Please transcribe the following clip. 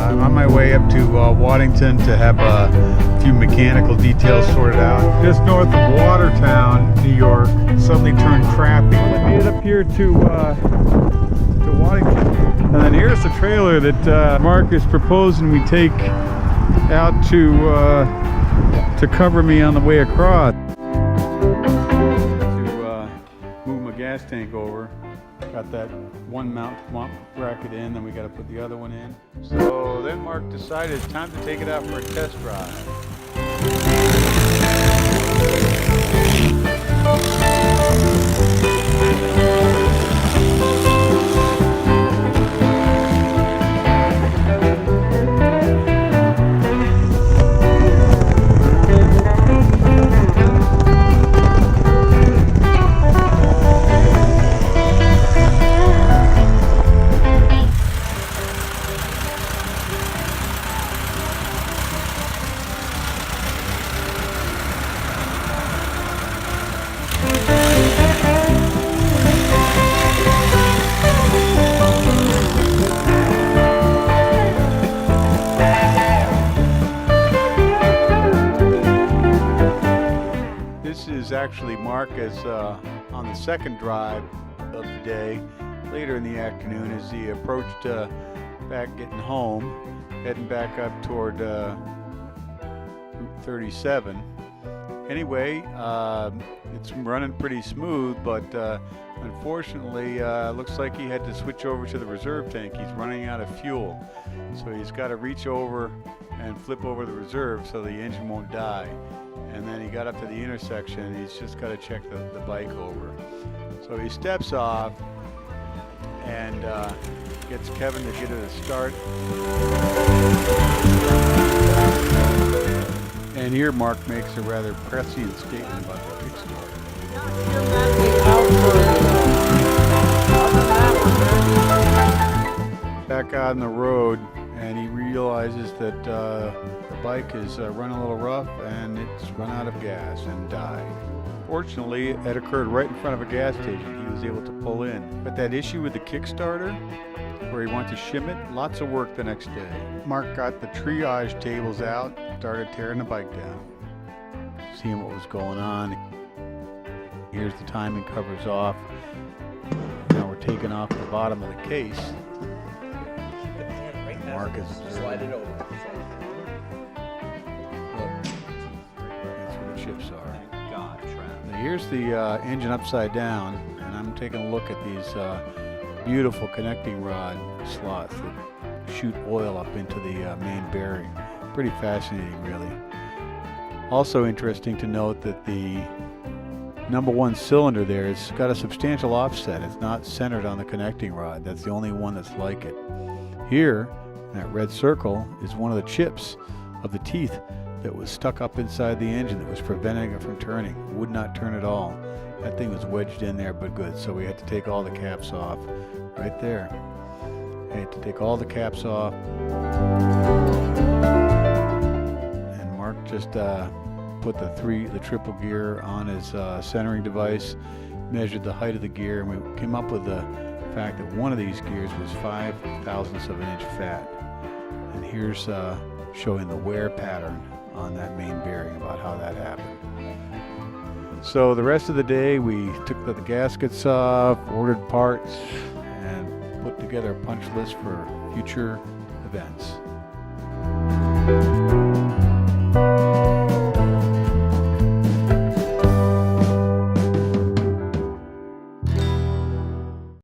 I'm on my way up to Waddington to have a few mechanical details sorted out. Just north of Watertown, New York, suddenly turned crappy. I made it up here to Waddington. And then here's the trailer that Mark is proposing we take out to cover me on the way across. To move my gas tank over. Got that one mount bracket in, then we got to put the other one in. So then Mark decided it's time to take it out for a test drive. Actually, Mark is on the second drive of the day, later in the afternoon, as he approached back getting home, heading back up toward Route 37. Anyway, it's running pretty smooth, but unfortunately, looks like he had to switch over to the reserve tank. He's running out of fuel, so he's got to reach over and flip over the reserve so the engine won't die. And then he got up to the intersection and he's just got to check the bike over. So he steps off and gets Kevin to get it a start. And here Mark makes a rather prescient statement about the kickstarter. Back out on the road, and he realizes that the bike is running a little rough and it's run out of gas and died. Fortunately, it occurred right in front of a gas station. He was able to pull in. But that issue with the Kickstarter, where he wanted to shim it, lots of work the next day. Mark got the triage tables out, started tearing the bike down, seeing what was going on. Here's the timing covers off. Now we're taking off the bottom of the case. Mark is slide it over. That's where the chips are. Now here's the engine upside down, and I'm taking a look at these beautiful connecting rod slots that shoot oil up into the main bearing. Pretty fascinating, really. Also interesting to note that the number one cylinder there has got a substantial offset. It's not centered on the connecting rod. That's the only one that's like it. Here, that red circle is one of the chips of the teeth that was stuck up inside the engine that was preventing it from turning. It would not turn at all. That thing was wedged in there, but good. So we had to take all the caps off right there. I had to take all the caps off. And Mark just put the triple gear on his centering device, measured the height of the gear, and we came up with the fact that one of these gears was 5/1000ths of an inch fat. And here's showing the wear pattern on that main bearing about how that happened. So the rest of the day we took the gaskets off, ordered parts, and put together a punch list for future events.